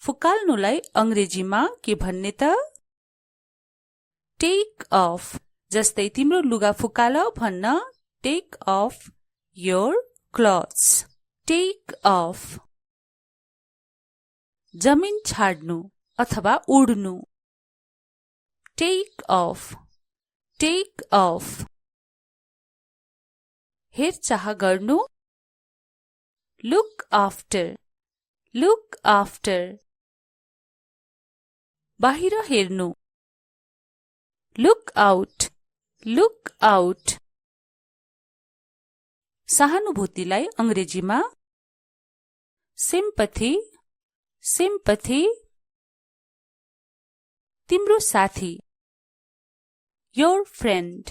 फुकाल्नुलाई अंग्रेजीमा के भन्ने त? Take off. जस्तै तिम्रो लुगा फुकाल भन्न take off your clothes. Take off. जमिन छाड्नु अथवा उड्नु। Take off. Take off. हेरचाह गर्नु। Look after. Look after. बाहिर हेर्नु। Look out. Look out. सहानुभूतिलाई अंग्रेजीमा सिम्पथी। सिम्पथी। तिम्रो साथी। Your friend.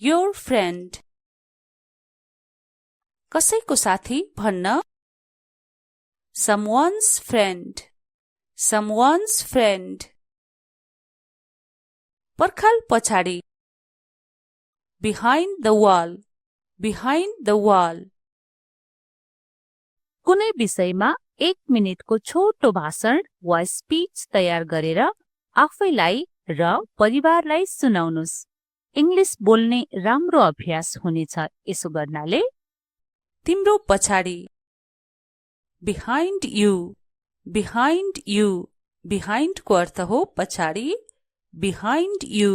Your friend. कसैको साथी भन्न someone's friend। someone's friend। पर्खाल पछाडि। behind the wall। behind the wall। कुनै विषयमा 1 मिनेटको छोटो भाषण वा स्पीच तयार गरेर आफैलाई र परिवारलाई सुनाउनुस्। इंग्लिश बोल्ने राम्रो अभ्यास हुनेछ यसो गर्नाले। तिम्रो पछाडि। behind you। behind you। behind को अर्थ हो पछाडि। behind you।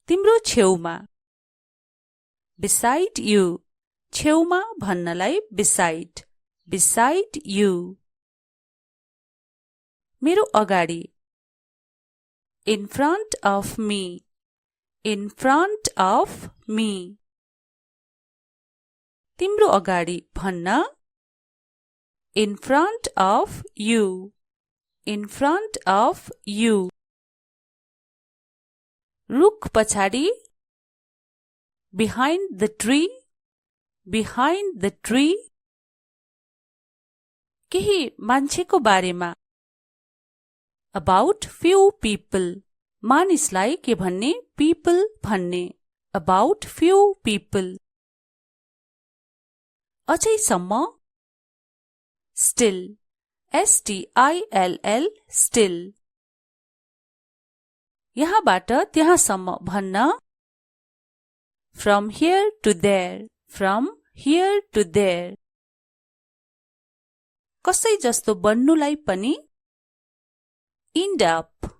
तिम्रो छेउमा। beside you। छेउमा भन्नलाई beside। beside you। मेरो अगाडि। in front of me। in front of me। तिम्रो अगाडि भन्न in front of you। in front of you। रुख पछाडि। behind the tree। behind the tree। केही मान्छेको बारेमा about few people। मानिसलाई के भन्ने people भन्ने about few people। अझैसम्म still। still। still। यहाँबाट त्यहाँसम्म भन्न from here to there। from here to there। कसै जस्तो बन्नुलाई पनि end up।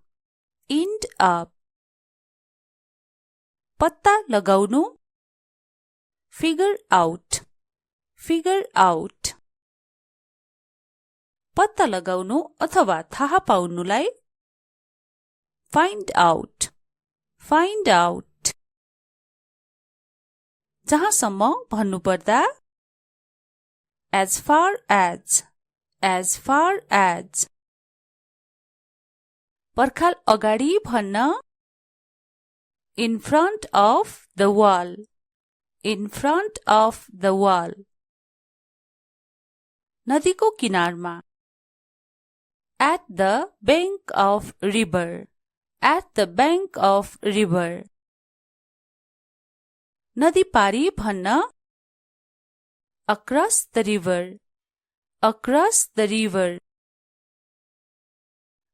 end up। पत्ता लगाउनु figure out। figure out। पत्ता लगाउनु अथवा थाहा पाउनुलाई find out। find out। जहाँसम्म भन्नुपर्दा as far as। as far as। पर्खाल अगाडि भन्न in front of the wall। in front of the wall। नदीको किनारमा at the bank of river। at the bank of river। नदी पारी भन्न across the river। across the river।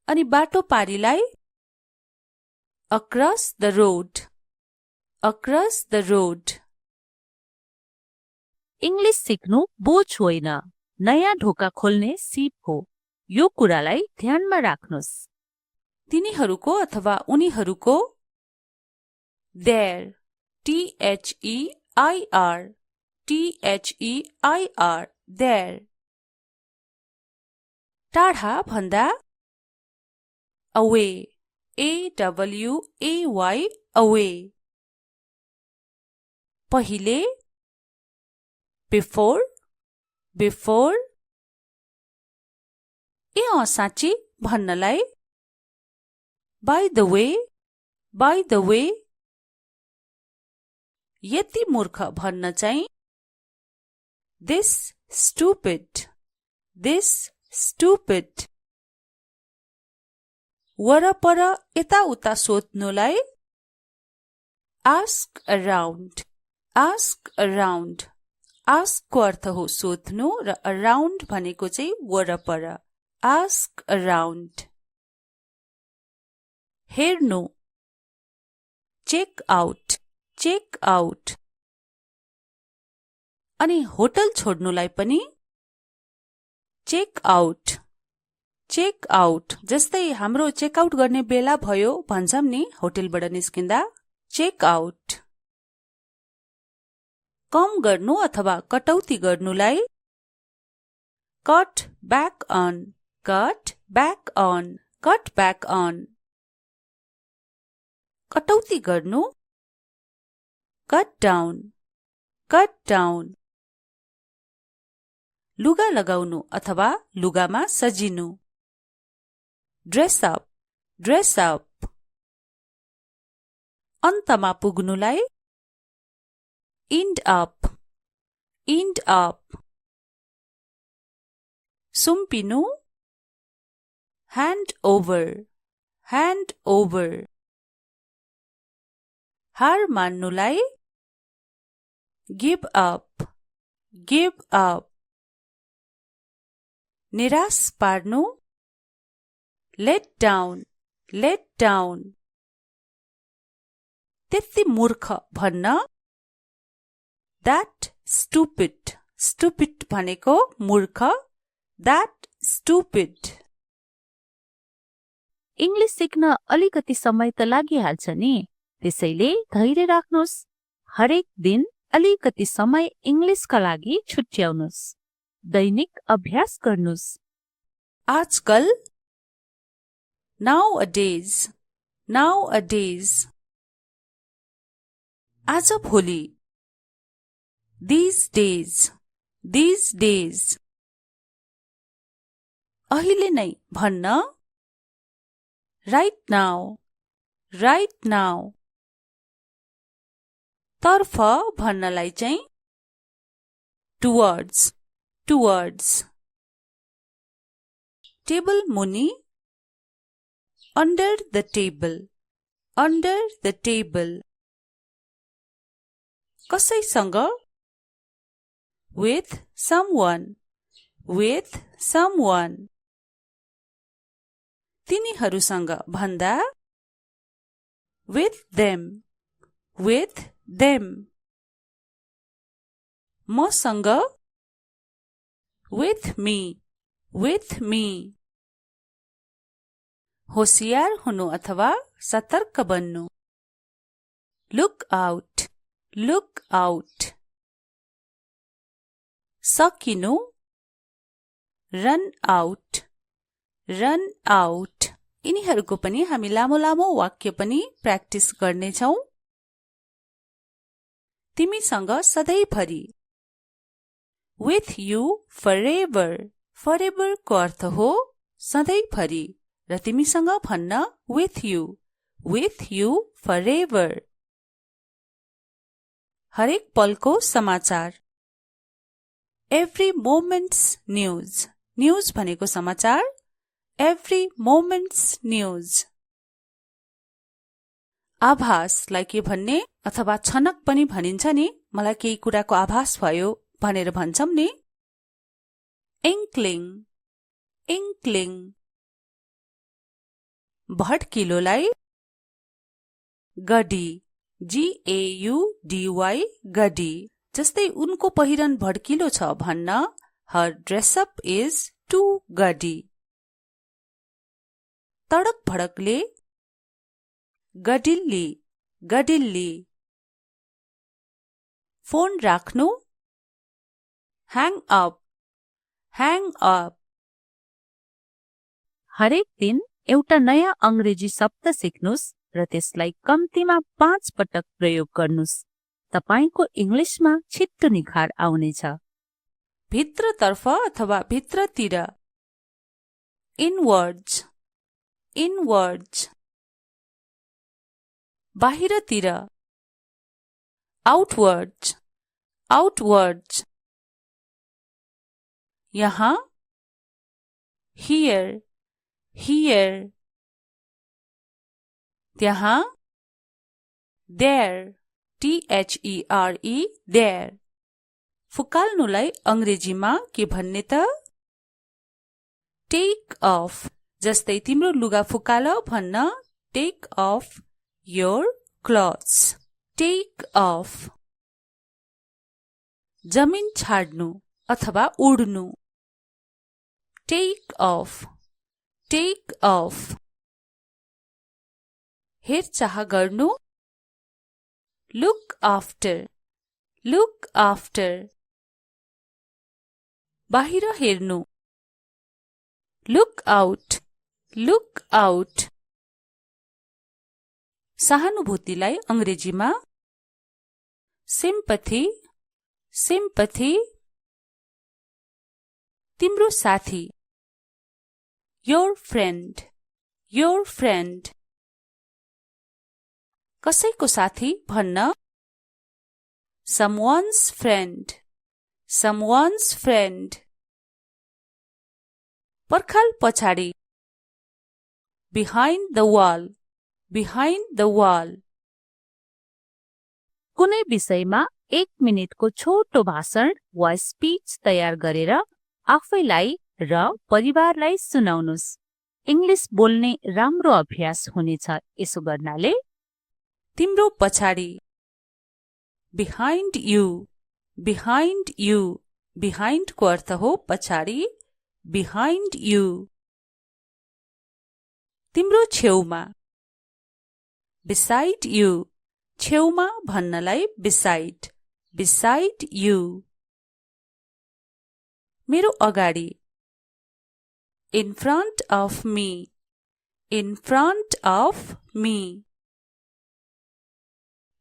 अनि बाटो पारीलाई across the road। across the road। English सिक्नु बोझ होइन, नयाँ ढोका खोल्ने सिप हो। यो कुरालाई ध्यानमा राख्नुस्। तिनीहरूको अथवा उनीहरूको there। their। their। there। टाढा भन्दा away। away। away। पहिले before। before। ए साँच्ची भन्नलाई by the way। by the way। यति मूर्ख भन्न चाहिँ this stupid। this stupid। वरपर यताउता सोध्नुलाई ask around। ask around। Ask को अर्थ हो सोध्नु र अराउन्ड भनेको चाहिँ वरपर। Ask around. हेर्नु, चेक आउट, चेक आउट। अनि होटल छोड्नुलाई पनि चेक आउट, चेक आउट। जस्तै हाम्रो चेकआउट गर्ने बेला भयो भन्छौं नि होटलबाट निस्किँदा, चेक आउट। कम गर्नु अथवा कटौती गर्नुलाई cut back on, cut back on, cut back on. कटौती गर्नु कट डाउन, कट डाउन। लुगा लगाउनु अथवा लुगामा सजिनु ड्रेस अप, ड्रेस अप। अन्तमा पुग्नुलाई इन्ड अप, इन्ड अप। सुम्पिनु ह्यान्ड ओभर, ह्यान्ड ओभर। हार मान्नुलाई गिभ अप, गिभ अप। निराश पार्नु लेट डाउन, लेट डाउन। त्यति मूर्ख भन्न द्याट स्टुपिड, स्टुपिड भनेको मूर्ख, द्याट स्टुपिड। इंग्लिश सिक्न अलिकति समय त लागिहाल्छ नि, त्यसैले धैर्य राख्नुस्। हरेक दिन अलिकति समय इंग्लिशका लागि छुट्याउनुस्। दैनिक अभ्यास गर्नुस्। आजकल nowadays, nowadays। आज भोलि these days, these days। अहिले नै भन्न right now, right now। तर्फ भन्नलाई चाहिँ towards, towards। टेबल मुनि under the table, under the table। कसैसँग with someone, with someone। तिनीहरूसँग भन्दा with them, with them। मसँग with me, with me। होशियार हुनु अथवा सतर्क बन्नु लुक आउट, लुक आउट। सकिनु रन आउट, रन आउट। यिनीहरूको पनि हामी लामो लामो वाक्य पनि प्र्याक्टिस गर्नेछौं। तिमीसँग सधैँभरि with you forever, forever को अर्थ हो सधैँभरि र तिमीसँग भन्न with you forever। हरेक पलको समाचार every moment's news, news भनेको समाचार every moment's news। आभासलाई के भन्ने अथवा छनक पनि भनिन्छ नि, मलाई केही कुराको आभास भयो भनेर भन्छौं नि inkling, inkling। भड्किलोलाई गडी, GAUDY, गडी। जस्तै उनको पहिरन भड्किलो छ भन्न her dress up is too gaudy। तडक भडकले गडिल्ली, गडिल्ली। फोन राख्नु hang up, hang up। हरेक दिन एउटा नयाँ अंग्रेजी शब्द सिक्नुस् र त्यसलाई कम्तीमा 5 पटक प्रयोग गर्नुस्। तपाईको इंग्लिशमा छिट्टो निखार आउनेछ। भित्रतर्फ अथवा भित्रतिर इनवर्ड्स, इनवर्ड्स। बाहिरतिर आउटवर्ड्स, आउटवर्ड्स। यहाँ here, here। त्यहाँ there, THERE, there। फुकाल्नुलाई अंग्रेजीमा के भन्ने त? Take off. जस्तै तिम्रो लुगा फुकाल भन्न take off your clothes. Take off. जमिन छाड्नु अथवा उड्नु। Take off. Take off. हेरचाह गर्नु। Look after. Look after. बाहिर हेर्नु। Look out. Look out. सहानुभूतिलाई अंग्रेजीमा सिम्पथी। सिम्पथी। तिम्रो साथी। Your friend. Your friend. कसैको साथी भन्न someone's friend। someone's friend। पर्खाल पछाडि। behind the wall। behind the wall। कुनै विषयमा 1 मिनेटको छोटो भाषण वा स्पीच तयार गरेर आफैलाई र परिवारलाई सुनाउनुस्। इंग्लिश बोल्ने राम्रो अभ्यास हुनेछ यसो गर्नाले। तिम्रो पछाडि। behind you। behind you। behind को अर्थ हो पछाडि। behind you। तिम्रो छेउमा। beside you। छेउमा भन्नलाई beside। beside you। मेरो अगाडि। in front of me। in front of me।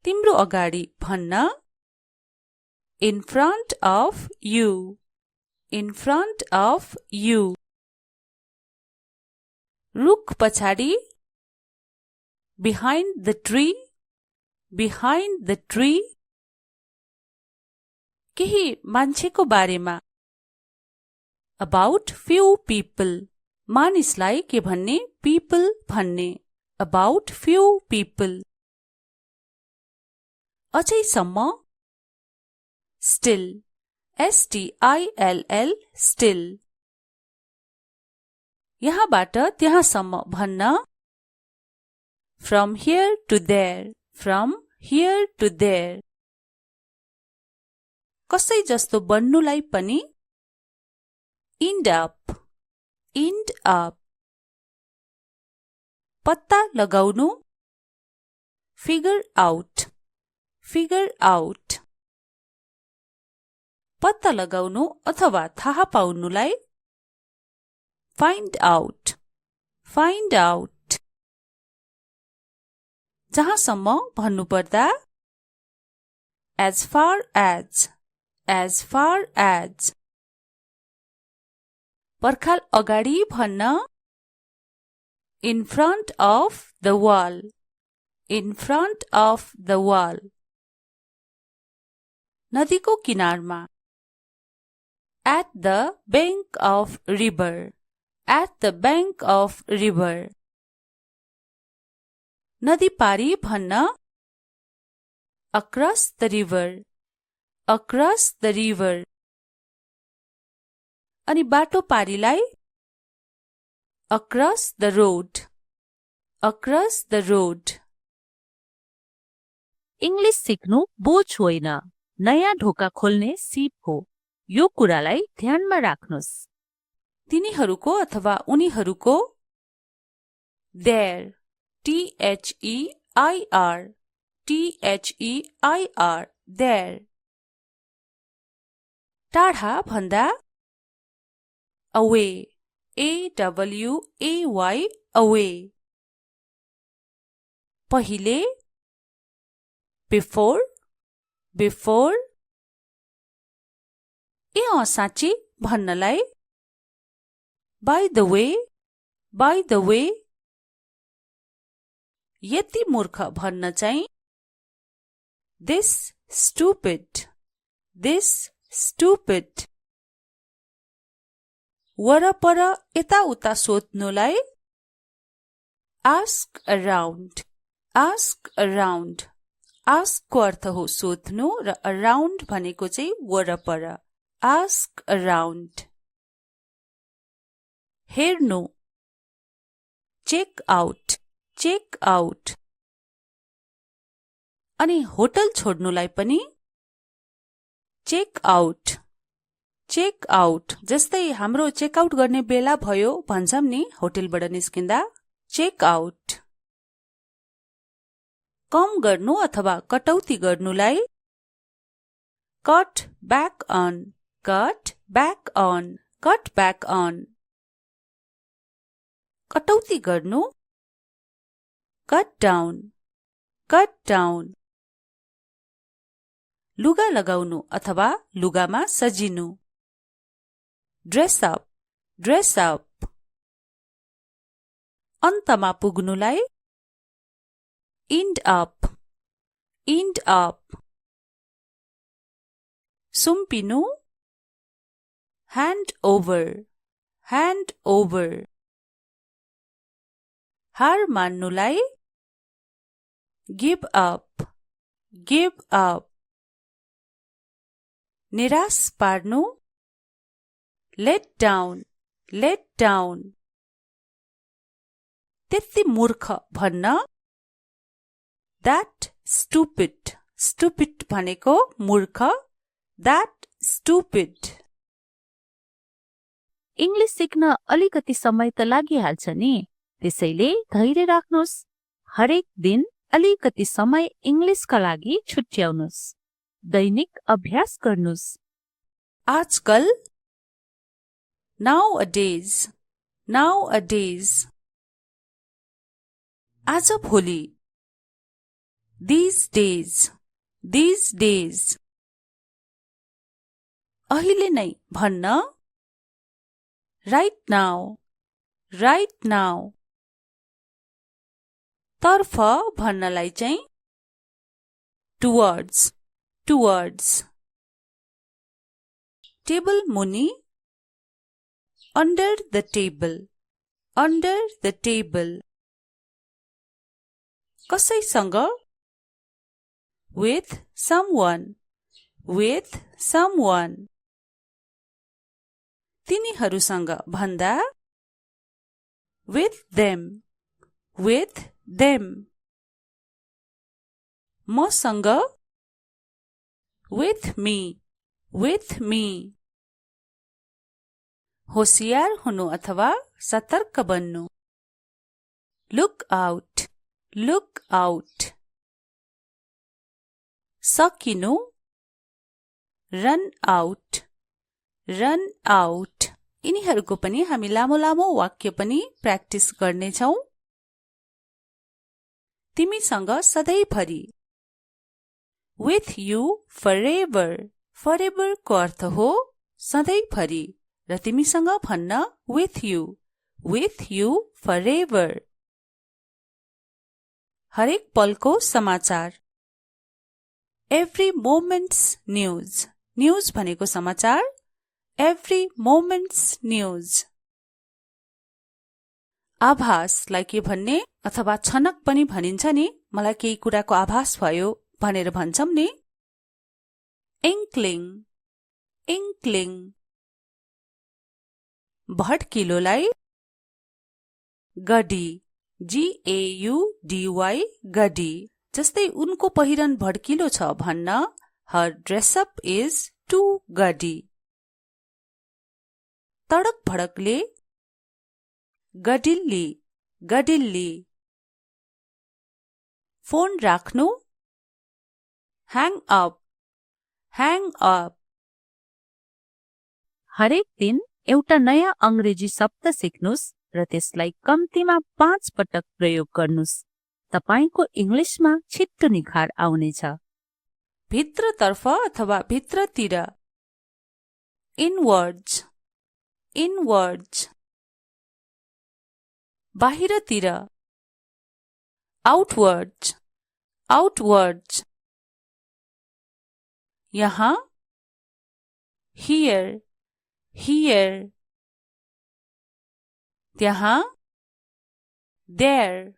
तिम्रो अगाडि भन्न in front of you। in front of you। रुख पछाडि। behind the tree। behind the tree। केही मान्छेको बारेमा about few people। मानिसलाई के भन्ने people भन्ने about few people। अझैसम्म still। still। still। यहाँबाट त्यहाँसम्म भन्न from here to there। from here to there। कसै जस्तो बन्नुलाई पनि end up। end up। पत्ता लगाउनु figure out। figure out। पत्ता लगाउनु अथवा थाहा पाउनुलाई find out। find out। जहाँसम्म भन्नुपर्दा as far as। as far as। पर्खाल अगाडि भन्न in front of the wall। in front of the wall। नदीको किनारमा at the bank of river। at the bank of river। नदी पारी भन्न across the river। across the river। अनि बाटो पारीलाई across the road। across the road। English सिक्नु बोझ होइन, नयाँ ढोका खोल्ने सिप हो। यो कुरालाई ध्यानमा राख्नुस्। तिनीहरूको अथवा उनीहरूको there। their। their। there। टाढा भन्दा away। away। away। पहिले before। before। ए साँच्ची भन्नलाई by the way। by the way। यति मूर्ख भन्न चाहिँ this stupid। this stupid। वरपर यताउता सोध्नुलाई ask around। ask around। Ask को अर्थ हो सोध्नु र अराउन्ड भनेको चाहिँ वरपर। Ask around. हेर्नु, चेक आउट, चेक आउट। अनि होटल छोड्नुलाई पनि चेक आउट, चेक आउट। जस्तै हाम्रो चेकआउट गर्ने बेला भयो भन्छौं नि होटलबाट निस्किँदा, चेक आउट। कम गर्नु अथवा कटौती गर्नुलाई cut back on, cut back on, cut back on. कटौती गर्नु कट डाउन, कट डाउन। लुगा लगाउनु अथवा लुगामा सजिनु ड्रेस अप, ड्रेस अप। अन्तमा पुग्नुलाई इन्ड अप, इन्ड अप। सुम्पिनु ह्यान्ड ओभर, ह्यान्ड ओभर। हार मान्नुलाई गिभ अप, गिभ अप। निराश पार्नु लेट डाउन, लेट डाउन। त्यति मूर्ख भन्न द्याट स्टुपिड, स्टुपिड भनेको मूर्ख, द्याट स्टुपिड। इंग्लिश सिक्न अलिकति समय त लागिहाल्छ नि, त्यसैले धैर्य राख्नुस्। हरेक दिन अलिकति समय इंग्लिशका लागि छुट्याउनुस्। दैनिक अभ्यास गर्नुस्। आजकल nowadays, nowadays। आज भोलि these days, these days। अहिले नै भन्न right now, right now। तर्फ भन्नलाई चाहिँ towards, towards। टेबल मुनि under the table, under the table। कसैसँग with someone, with someone। तिनीहरूसँग भन्दा with them, with them। मसँग with me, with me। होशियार हुनु अथवा सतर्क बन्नु लुक आउट, लुक आउट। सकिनु रन आउट, रन आउट। यिनीहरूको पनि हामी लामो लामो वाक्य पनि प्र्याक्टिस गर्नेछौं। तिमीसँग सधैँभरि with you forever, forever को अर्थ हो सधैँभरि र तिमीसँग भन्न with you forever। हरेक पलको समाचार every moment's news, news भनेको समाचार, every moment's news। आभासलाई के भन्ने अथवा छनक पनि भनिन्छ नि, मलाई केही कुराको आभास भयो भनेर भन्छौं नि, inkling, inkling। भड्किलोलाई गडी, GAUDY, गडी। जस्तै उनको पहिरन भड्किलो छ भन्न her dress up is too gaudy। तडक भडकले गडिल्ली, गडिल्ली। फोन राख्नु hang up, hang up। हरेक दिन एउटा नयाँ अंग्रेजी शब्द सिक्नुस् र त्यसलाई कम्तीमा 5 पटक प्रयोग गर्नुस्। तपाईको इंग्लिशमा छिट्टो निखार आउनेछ। भित्रतर्फ अथवा भित्रतिर इनवर्ड्स, इनवर्ड्स। बाहिरतिर आउटवर्ड्स, आउटवर्ड्स। यहाँ here, here। त्यहाँ there,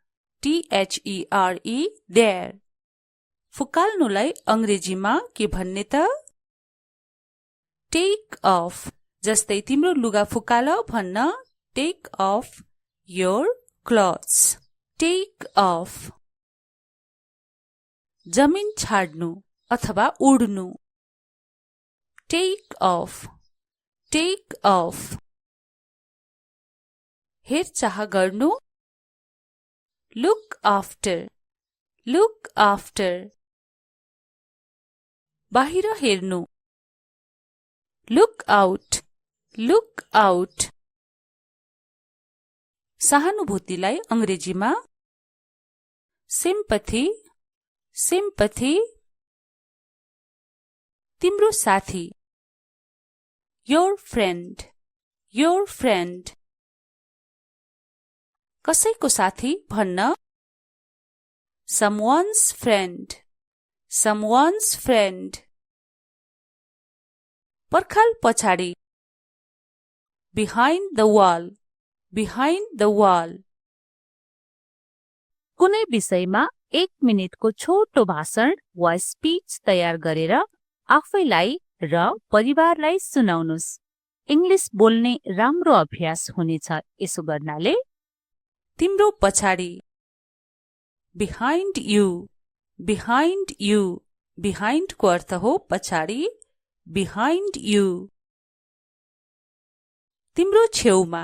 THERE, there। फुकाल्नुलाई अंग्रेजीमा के भन्ने त? Take off. जस्तै तिम्रो लुगा फुकाल भन्न take off your clothes. Take off. जमिन छाड्नु अथवा उड्नु। Take off. Take off. हेरचाह गर्नु। Look after. Look after. बाहिर हेर्नु। Look out. Look out. सहानुभूतिलाई अंग्रेजीमा सिम्पथी। सिम्पथी। तिम्रो साथी। Your friend. Your friend. कसैको साथी भन्न someone's friend। someone's friend। पर्खाल पछाडि। behind the wall। behind the wall। कुनै विषयमा 1 मिनेटको छोटो भाषण वा स्पीच तयार गरेर आफैलाई र परिवारलाई सुनाउनुस्। इंग्लिश बोल्ने राम्रो अभ्यास हुनेछ यसो गर्नाले। तिम्रो पछाडि। behind you। behind you। behind को अर्थ हो पछाडि। behind you। तिम्रो छेउमा।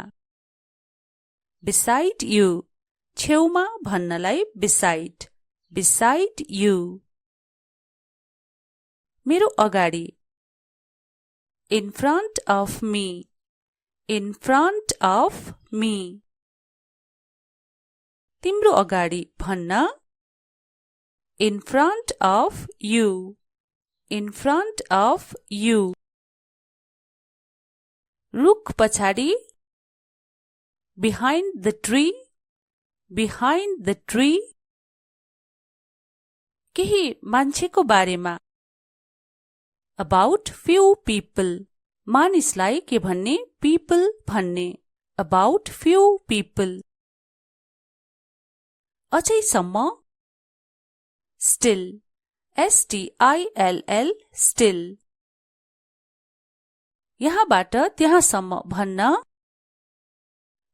beside you। छेउमा भन्नलाई beside। beside you। मेरो अगाडि। in front of me। in front of me। तिम्रो अगाडि भन्न in front of you। in front of you। रुख पछाडि। behind the tree। behind the tree। केही मान्छेको बारेमा about few people। मानिसलाई के भन्ने people भन्ने about few people। अझैसम्म still। still। still। यहाँबाट त्यहाँसम्म भन्न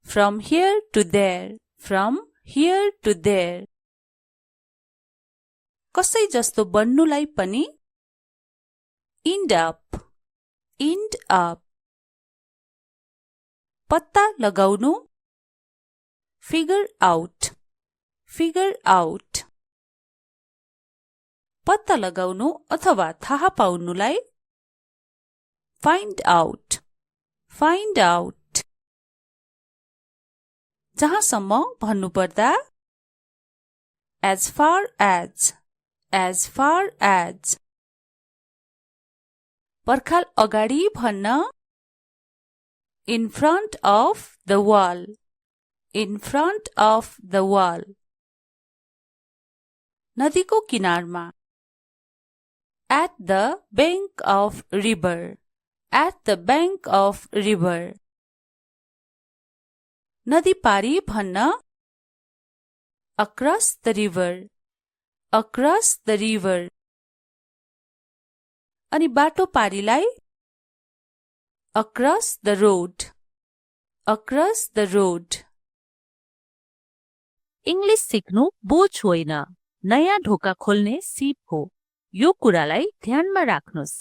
from here to there। from here to there। कसै जस्तो बन्नुलाई पनि end up। end up। पत्ता लगाउनु figure out। figure out। पत्ता लगाउनु अथवा थाहा पाउनुलाई find out। find out। जहाँसम्म भन्नुपर्दा as far as। as far as। पर्खाल अगाडि भन्न in front of the wall। in front of the wall। नदीको किनारमा at the bank of river। at the bank of river। नदी पारी भन्न across the river। across the river। अनि बाटो पारीलाई across the road। across the road। English सिक्नु बोझ होइन, नयाँ ढोका खोल्ने सिप हो। यो कुरालाई ध्यानमा राख्नुस्।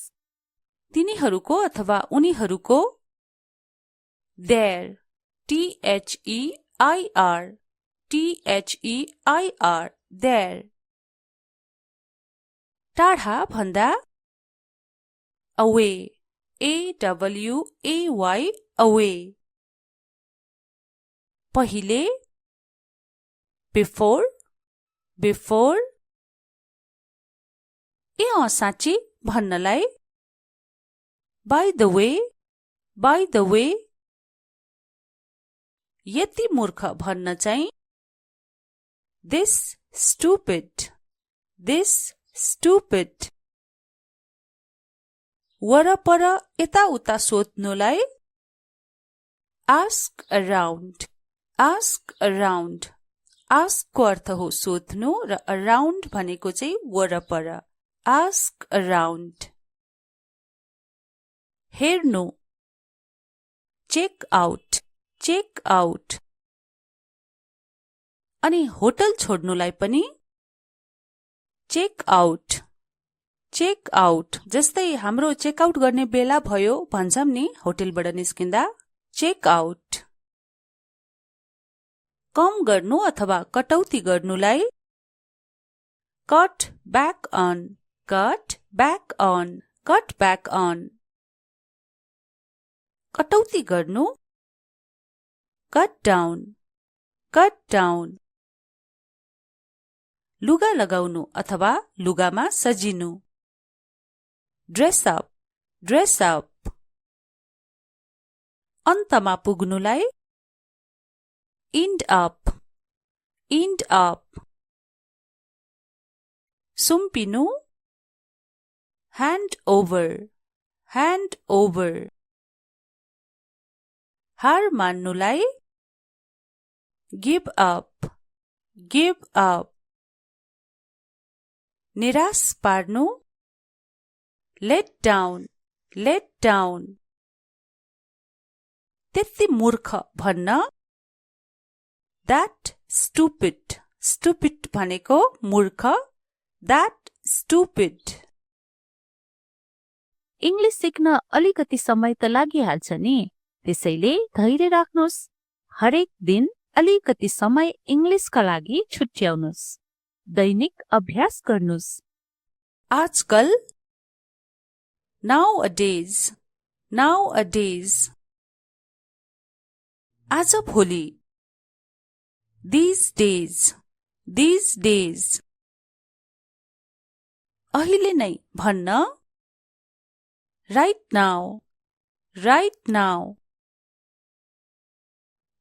तिनीहरूको अथवा उनीहरूको there। their। their। there। टाढा भन्दा away। away। away। पहिले before। before। ए साँच्ची भन्नलाई by the way। by the way। यति मूर्ख भन्न चाहिँ this stupid। this stupid। वरपर यताउता सोध्नुलाई ask around। ask around। Ask को अर्थ हो सोध्नु र अराउन्ड भनेको चाहिँ वरपर। Ask around. हेर्नु, चेक आउट, चेक आउट। अनि होटल छोड्नुलाई पनि चेक आउट, चेक आउट। जस्तै हाम्रो चेकआउट गर्ने बेला भयो भन्छौं नि होटलबाट निस्किँदा, चेक आउट। कम गर्नु अथवा कटौती गर्नुलाई cut back on, cut back on, cut back on. कटौती गर्नु कट डाउन, कट डाउन। लुगा लगाउनु अथवा लुगामा सजिनु ड्रेस अप, ड्रेस अप। अन्तमा पुग्नुलाई इन्ड अप, इन्ड अप। सुम्पिनु ह्यान्ड ओभर, ह्यान्ड ओभर। हार मान्नुलाई गिभ अप, गिभ अप। निराश पार्नु लेट डाउन, लेट डाउन। त्यति मूर्ख भन्न द्याट स्टुपिड, स्टुपिड भनेको मूर्ख, द्याट स्टुपिड। इंग्लिश सिक्न अलिकति समय त लागिहाल्छ नि, त्यसैले धैर्य राख्नुहोस्। हरेक दिन अलिकति समय इंग्लिशका लागि छुट्याउनुहोस्। दैनिक अभ्यास गर्नुहोस्। आजकल nowadays, nowadays। आज भोलि these days, these days। अहिले नै भन्न right now, right now।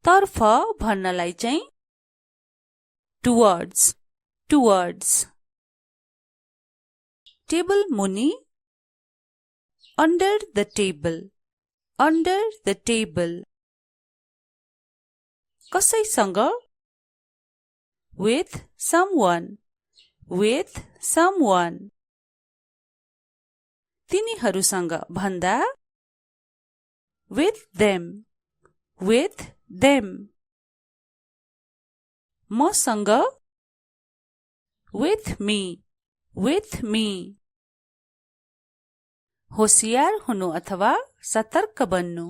तर्फ भन्नलाई चाहिँ towards, towards। टेबल मुनि under the table, under the table। कसैसँग with someone, with someone। तिनीहरूसँग भन्दा with them, with them। मसँग with me, with me। होशियार हुनु अथवा सतर्क बन्नु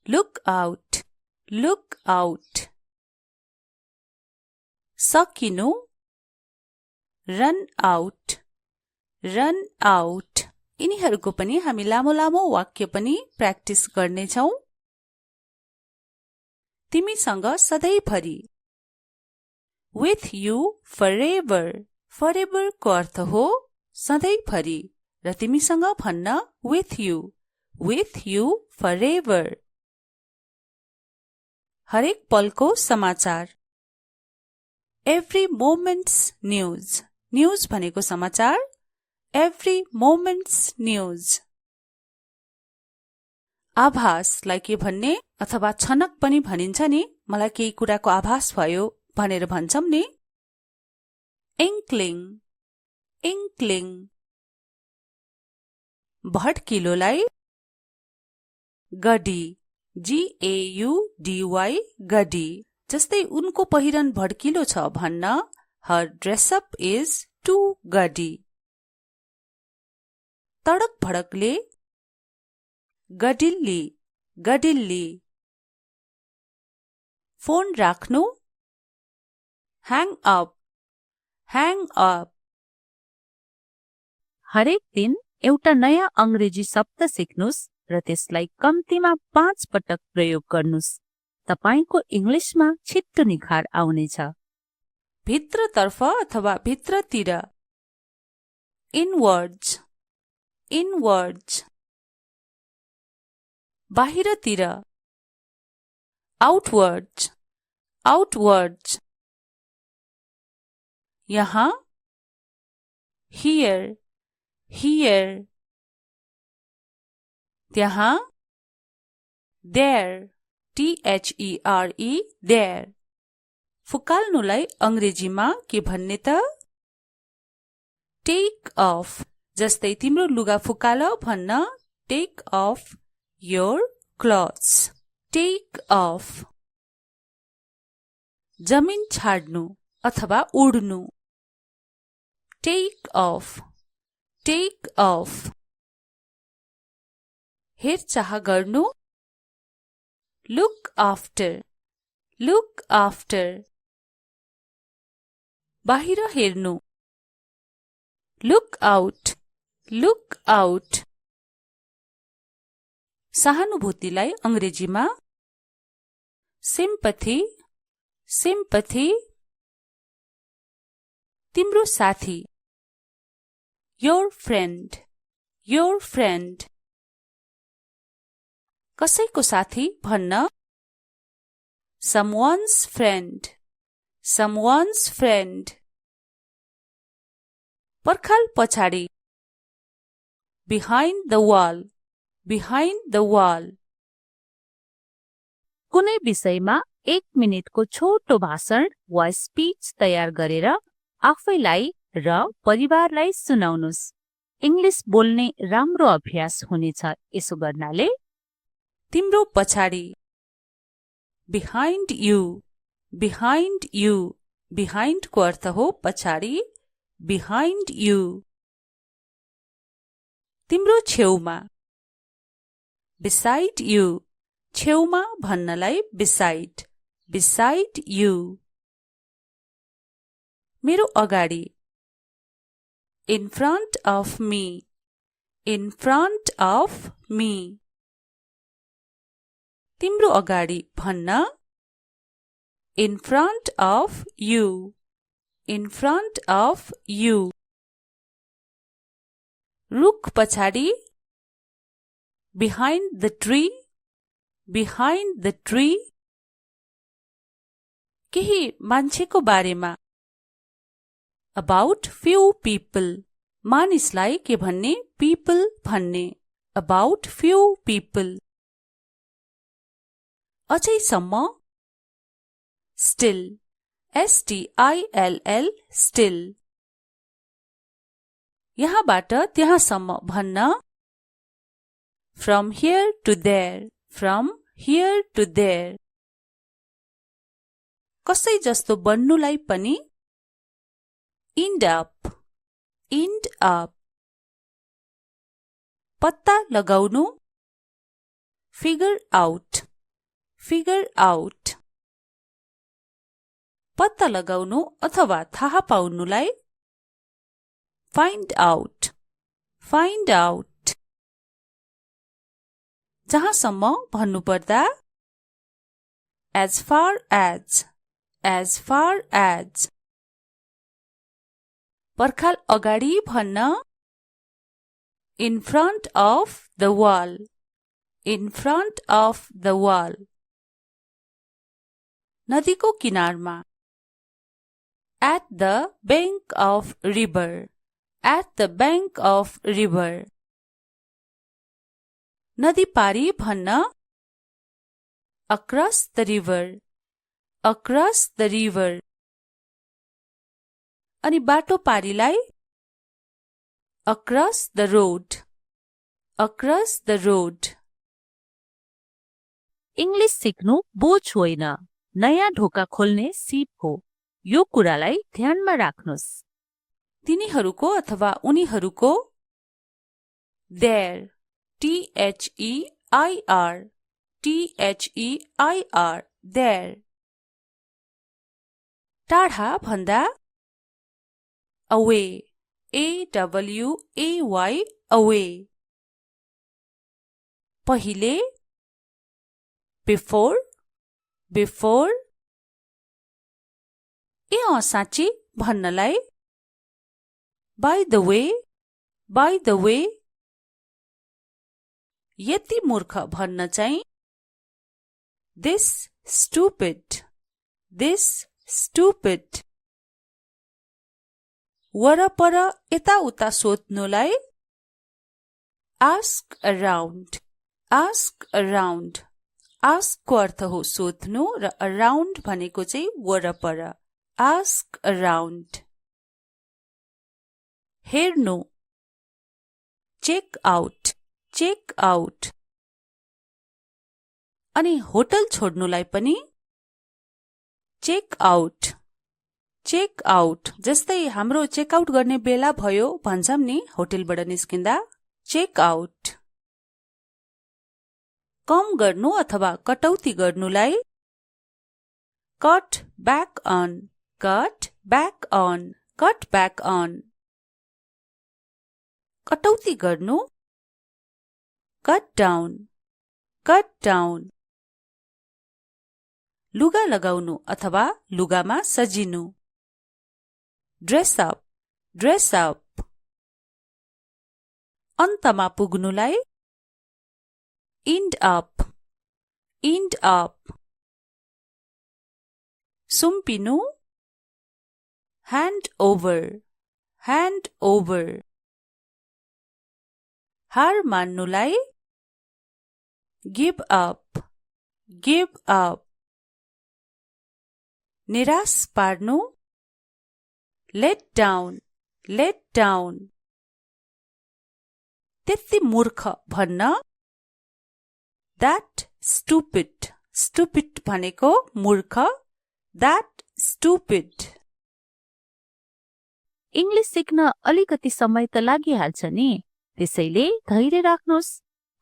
लुक आउट, लुक आउट। सकिनु रन आउट, रन आउट। यिनीहरूको पनि हामी लामो लामो वाक्य पनि प्र्याक्टिस गर्नेछौं। तिमीसँग सधैँभरि with you forever, forever को अर्थ हो सधैँभरि र तिमीसँग भन्न with you forever। हरेक पलको समाचार every moment's news, news भनेको समाचार, every moment's news। आभासलाई के भन्ने अथवा छनक पनि भनिन्छ नि, मलाई केही कुराको आभास भयो भनेर भन्छौं नि, inkling, inkling। भड्किलोलाई गडी, GAUDY, गडी। जस्तै उनको पहिरन भड्किलो छ भन्न her dress up is too gaudy। तडक भडकले गडिल्ली, गडिल्ली। फोन राख्नु hang up, hang up। हरेक दिन एउटा नयाँ अंग्रेजी शब्द सिक्नुस् र त्यसलाई कम्तीमा 5 पटक प्रयोग गर्नुस्। तपाईको इंग्लिशमा छिट्टो निखार आउनेछ। भित्रतर्फ अथवा भित्रतिर इनवर्ड्स, इनवर्ड्स। बाहिरतिर आउटवर्ड्स, आउटवर्ड्स। यहाँ here, here। त्यहाँ there, THERE, there। फुकाल्नुलाई अंग्रेजीमा के भन्ने त? Take off. जस्तै तिम्रो लुगा फुकाल भन्न take off your clothes. Take off. जमिन छाड्नु अथवा उड्नु। Take off. Take off. हेरचाह गर्नु। Look after. Look after. बाहिर हेर्नु। Look out. Look out. सहानुभूतिलाई अंग्रेजीमा सिम्पथी। सिम्पथी। तिम्रो साथी। Your friend. Your friend. कसैको साथी भन्न someone's friend। someone's friend। पर्खाल पछाडि। behind the wall। behind the wall। कुनै विषयमा 1 मिनेटको छोटो भाषण वा स्पीच तयार गरेर आफैलाई र परिवारलाई सुनाउनुस्। इंग्लिश बोल्ने राम्रो अभ्यास हुनेछ यसो गर्नाले। तिम्रो पछाडि। behind you। behind you। behind को अर्थ हो पछाडि। behind you। तिम्रो छेउमा। beside you। छेउमा भन्नलाई beside। beside you। मेरो अगाडि। in front of me। in front of me। तिम्रो अगाडि भन्न in front of you। in front of you। रुख पछाडि। behind the tree। behind the tree। केही मान्छेको बारेमा about few people। मानिसलाई के भन्ने people भन्ने about few people। अझैसम्म still। still still। यहाँबाट त्यहाँसम्म भन्न from here to there। from here to there। कसै जस्तो बन्नुलाई पनि end up। end up। पत्ता लगाउनु figure out। figure out। पत्ता लगाउनु अथवा थाहा पाउनुलाई find out। find out। जहाँसम्म भन्नुपर्दा as far as। as far as। पर्खाल अगाडि भन्न in front of the wall। in front of the wall। नदीको किनारमा at the bank of river। at the bank of river। नदी पारी भन्न across the river। across the river। अनि बाटो पारीलाई across the road। across the road। English सिक्नु बोझ होइन, नयाँ ढोका खोल्ने सिप हो। यो कुरालाई ध्यानमा राख्नुस्। तिनीहरूको अथवा उनीहरूको there। their। their। there। टाढा भन्दा away। away। away। पहिले before। before। ए साँच्ची भन्नलाई by the way। by the way। यति मूर्ख भन्न चाहिँ this stupid। this stupid। वरपर यताउता सोध्नुलाई ask around। ask around। Ask को अर्थ हो सोध्नु र अराउन्ड भनेको चाहिँ वरपर। Ask around. हेर्नु, चेक आउट, चेक आउट। अनि होटल छोड्नुलाई पनि चेक आउट, चेक आउट। जस्तै हाम्रो चेकआउट गर्ने बेला भयो भन्छौं नि होटलबाट निस्किँदा, चेक आउट। कम गर्नु अथवा कटौती गर्नुलाई cut back on, cut back on, cut back on. कटौती गर्नु कट डाउन, कट डाउन। लुगा लगाउनु अथवा लुगामा सजिनु ड्रेस अप, ड्रेस अप। अन्तमा पुग्नुलाई इन्ड अप, इन्ड अप। सुम्पिनु ह्यान्ड ओभर, ह्यान्ड ओभर। हार मान्नुलाई गिभ अप, गिभ अप। निराश पार्नु लेट डाउन, लेट डाउन। त्यति मूर्ख भन्न द्याट स्टुपिड, स्टुपिड भनेको मूर्ख, द्याट स्टुपिड। इंग्लिश सिक्न अलिकति समय त लागिहाल्छ नि, त्यसैले धैर्य राख्नुहोस्।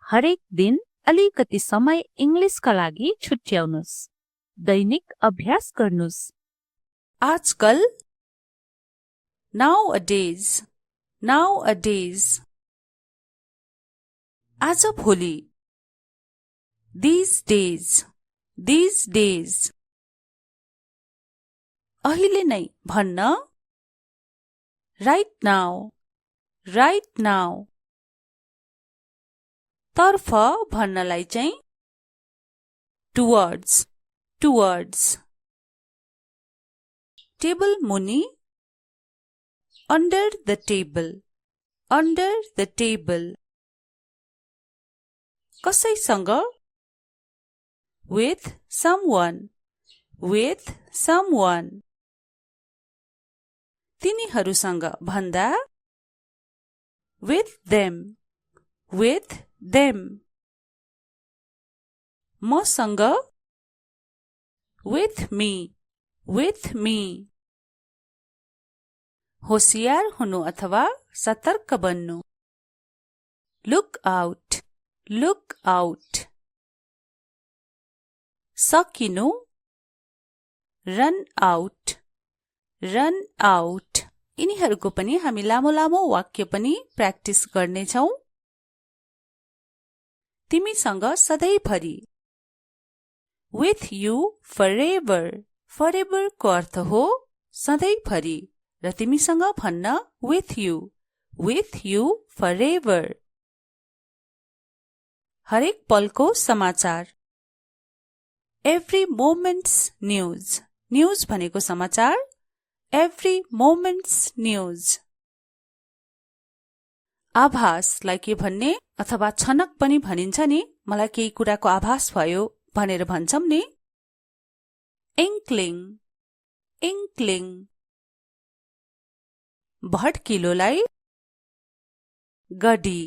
हरेक दिन अलिकति समय इंग्लिशका लागि छुट्याउनुहोस्। दैनिक अभ्यास गर्नुहोस्। आजकल nowadays, nowadays। आज भोलि these days, these days। अहिले नै भन्न right now, right now। तर्फ भन्नलाई चाहिँ towards, towards। टेबल मुनि under the table, under the table। कसैसँग with someone, with someone। तिनीहरूसँग भन्दा with them, with them। मसँग with me, with me। होशियार हुनु अथवा सतर्क बन्नु लुक आउट, लुक आउट। सकिनु रन आउट, रन आउट। यिनीहरूको पनि हामी लामो लामो वाक्य पनि प्र्याक्टिस गर्नेछौं। तिमीसँग सधैँभरि with you forever, forever को अर्थ हो सधैँभरि र तिमीसँग भन्न with you forever। हरेक पलको समाचार every moment's news, news भनेको समाचार, every moment's news। आभासलाई के भन्ने अथवा छनक पनि भनिन्छ नि, मलाई केही कुराको आभास भयो भनेर भन्छौं नि, inkling, inkling। भड्किलोलाई गडी,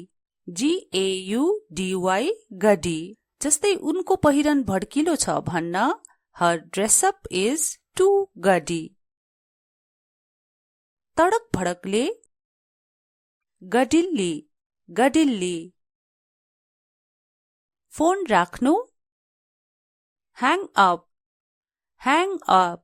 GAUDY, गडी। जस्तै उनको पहिरन भड्किलो छ भन्न her dress up is too gaudy। तडक भडकले गडिल्ली, गडिल्ली। फोन राख्नु hang up, hang up।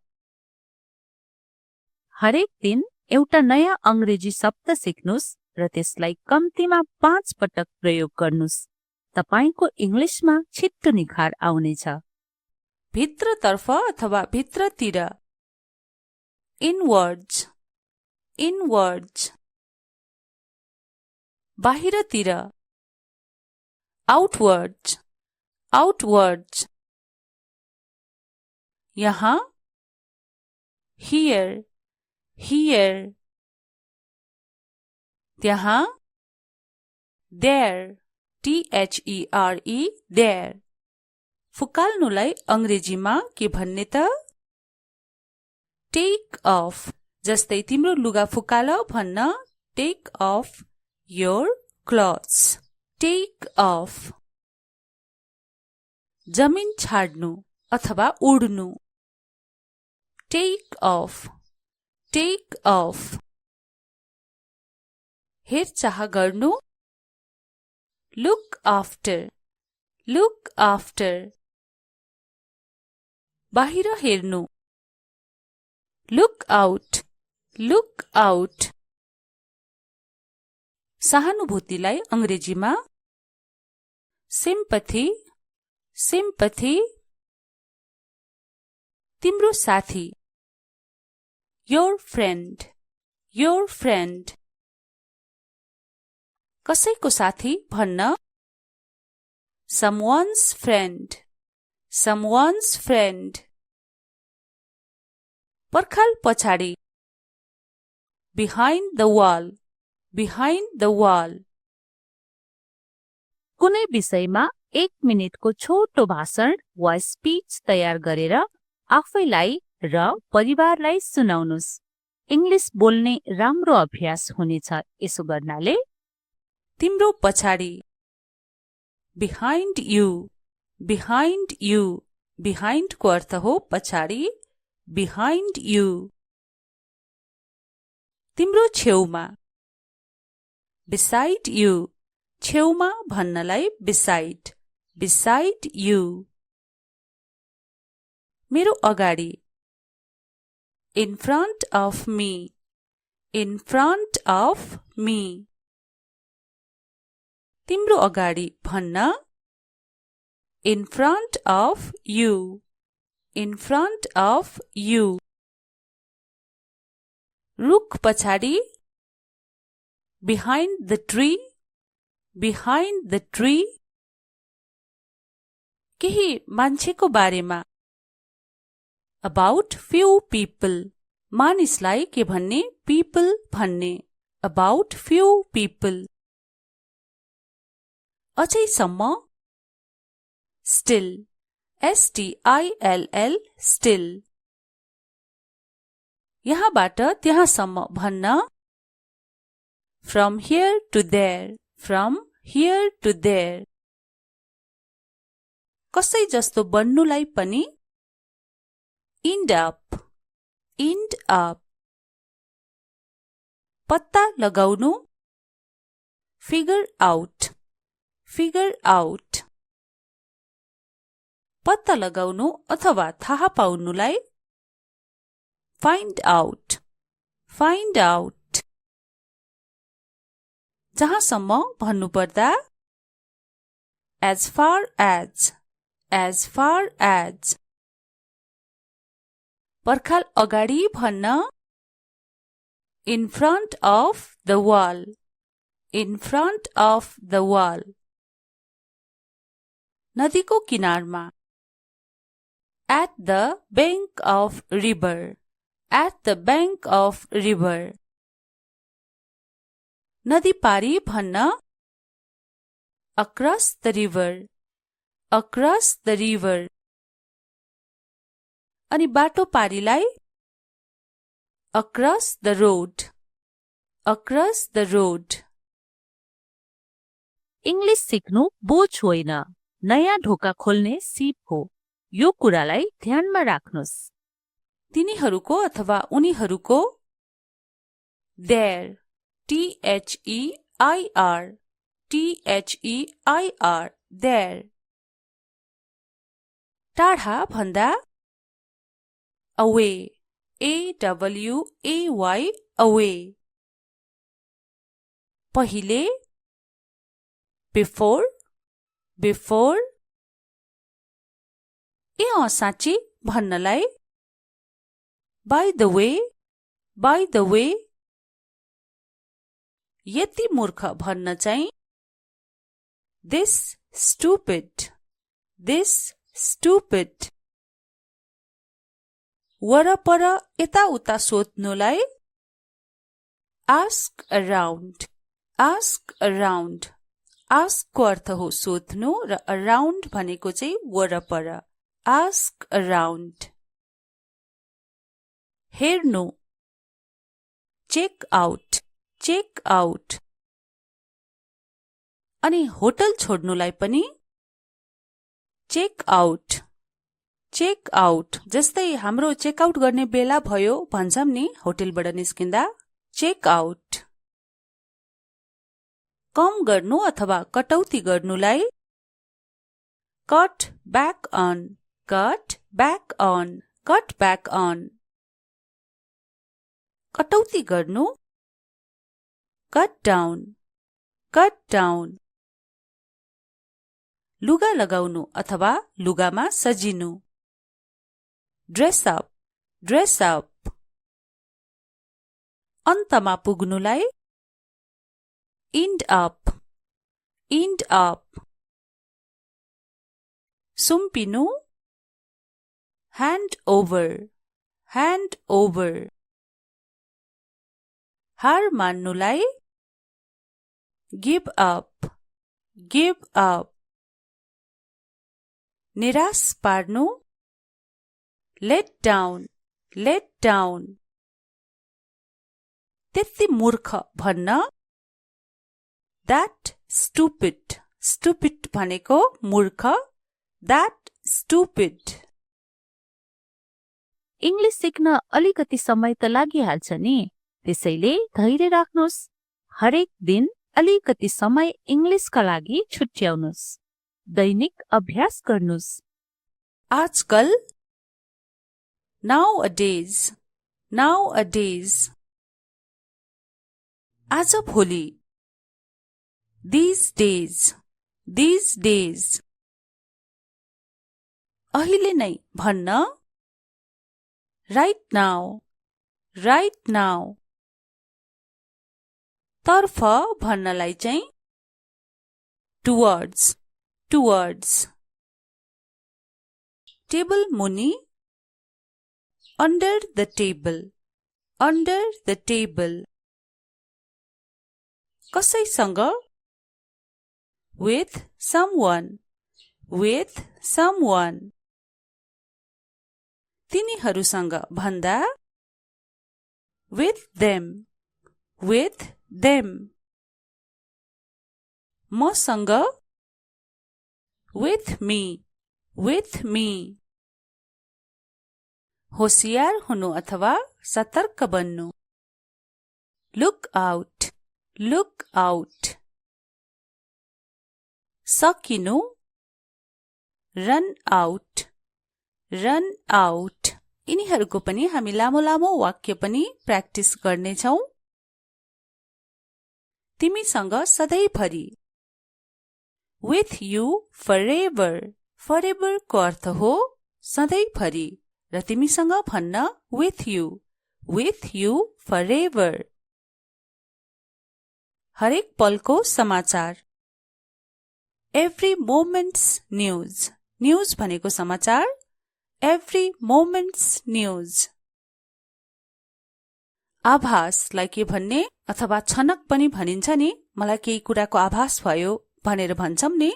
हरेक दिन एउटा नयाँ अंग्रेजी शब्द सिक्नुस् र त्यसलाई कम्तीमा 5 पटक प्रयोग गर्नुस्। तपाईको इंग्लिशमा छिट्टो निखार आउनेछ। भित्रतर्फ अथवा भित्रतिर इनवर्ड्स, इनवर्ड्स। बाहिरतिर आउटवर्ड्स, आउटवर्ड्स। यहाँ here, here। त्यहाँ there, THERE, there। फुकाल्नुलाई अंग्रेजीमा के भन्ने त? Take off. जस्तै तिम्रो लुगा फुकाल भन्न take off your clothes. Take off. जमिन छाड्नु अथवा उड्नु। Take off. Take off. हेरचाह गर्नु। Look after. Look after. बाहिर हेर्नु। Look out. Look out. सहानुभूतिलाई अंग्रेजीमा सिम्पथी। सिम्पथी। तिम्रो साथी। Your friend. Your friend. कसैको साथी भन्न someone's friend। someone's friend। पर्खाल पछाडि। behind the wall। behind the wall। कुनै विषयमा 1 मिनेटको छोटो भाषण वा स्पीच तयार गरेर आफैलाई र परिवारलाई सुनाउनुस्। इंग्लिश बोल्ने राम्रो अभ्यास हुनेछ यसो गर्नाले। तिम्रो पछाडि। behind you। behind you। behind को अर्थ हो पछाडि। behind you। तिम्रो छेउमा। beside you। छेउमा भन्नलाई beside। beside you। मेरो अगाडि। in front of me। in front of me। तिम्रो अगाडि भन्न in front of you। in front of you। रुख पछाडि। behind the tree। behind the tree। केही मान्छेको बारेमा। about few people। मानिसलाई के भन्ने people भन्ने। about few people। अझैसम्म। still। still। still। यहाँबाट त्यहाँसम्म भन्न from here to there। from here to there। कसै जस्तो बन्नुलाई पनि end up। end up। पत्ता लगाउनु figure out। figure out। पत्ता लगाउनु अथवा थाहा पाउनुलाई find out। find out। जहाँसम्म भन्नुपर्दा as far as। as far as। पर्खाल अगाडि भन्न in front of the wall। in front of the wall। नदीको किनारमा at the bank of river। at the bank of river। नदी पारी भन्न across the river। across the river। अनि बाटो पारीलाई across the road। across the road। English सिक्नु बोझ होइन, नयाँ ढोका खोल्ने सिप हो। यो कुरालाई ध्यानमा राख्नुस्। तिनीहरूको अथवा उनीहरूको there। their। their। there। टाढा भन्दा away। away। away। पहिले before। before। ए साँच्ची भन्नलाई by the way। by the way। यति मूर्ख भन्न चाहिँ this stupid। this stupid। वरपर यताउता सोध्नुलाई ask around। ask around। Ask को अर्थ हो सोध्नु र अराउन्ड भनेको चाहिँ वरपर। Ask around. हेर्नु, चेक आउट, चेक आउट। अनि होटल छोड्नुलाई पनि चेक आउट, चेक आउट। जस्तै हाम्रो चेकआउट गर्ने बेला भयो भन्छौं नि होटलबाट निस्किँदा, चेक आउट। कम गर्नु अथवा कटौती गर्नुलाई cut back on, cut back on, cut back on. कटौती गर्नु कट डाउन, कट डाउन। लुगा लगाउनु अथवा लुगामा सजिनु ड्रेस अप, ड्रेस अप। अन्तमा पुग्नुलाई इन्ड अप, इन्ड अप। सुम्पिनु ह्यान्ड ओभर, ह्यान्ड ओभर। हार मान्नुलाई गिभ अप, गिभ अप। निराश पार्नु लेट डाउन, लेट डाउन। त्यति मूर्ख भन्न द्याट स्टुपिड, स्टुपिड भनेको मूर्ख, द्याट स्टुपिड। इंग्लिश सिक्न अलिकति समय त लागिहाल्छ नि, त्यसैले धैर्य राख्नुस्। हरेक दिन अलिकति समय इंग्लिशका लागि छुट्याउनुस्। दैनिक अभ्यास गर्नुस्। आजकल nowadays, nowadays। आज भोलि these days, these days। अहिले नै भन्न right now, right now। तर्फ भन्नलाई चाहिँ towards, towards। टेबल मुनि under the table, under the table। कसैसँग with someone, with someone। तिनीहरूसँग भन्दा with them, with them। मसँग with me, with me। होशियार हुनु अथवा सतर्क बन्नु लुक आउट, लुक आउट। सकिनु रन आउट, रन आउट। यिनीहरूको पनि हामी लामो लामो वाक्य पनि प्र्याक्टिस गर्नेछौं। तिमीसँग सधैँभरि with you forever, forever को अर्थ हो सधैँभरि र तिमीसँग भन्न with you forever। हरेक पलको समाचार every moment's news, news भनेको समाचार, every moment's news। आभासलाई के भन्ने अथवा छनक पनि भनिन्छ नि, मलाई केही कुराको आभास भयो भनेर भन्छौं नि,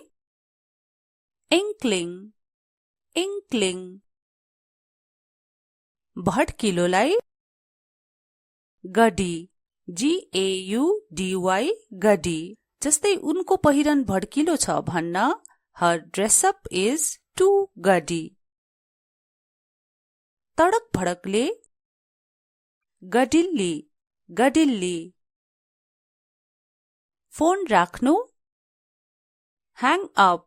inkling, inkling। भड्किलोलाई गडी, GAUDY, गडी। जस्तै उनको पहिरन भड्किलो छ भन्न her dress up is too gaudy। तडक भडकले गडिल्ली, गडिल्ली। फोन राख्नु hang up,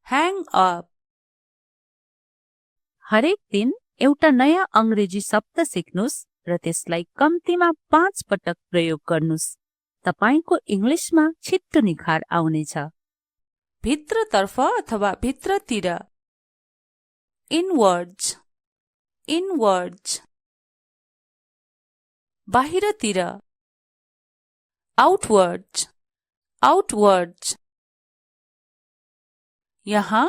hang up। हरेक दिन एउटा नयाँ अंग्रेजी शब्द सिक्नुस् र त्यसलाई कम्तीमा 5 पटक प्रयोग गर्नुस्। तपाईको इंग्लिशमा छिट्टो निखार आउनेछ। भित्रतर्फ अथवा भित्रतिर इनवर्ड्स, इनवर्ड्स। बाहिरतिर आउटवर्ड्स, आउटवर्ड्स। यहाँ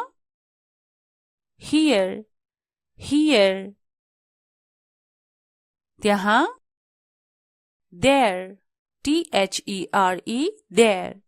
here, here। त्यहाँ there, THERE, there।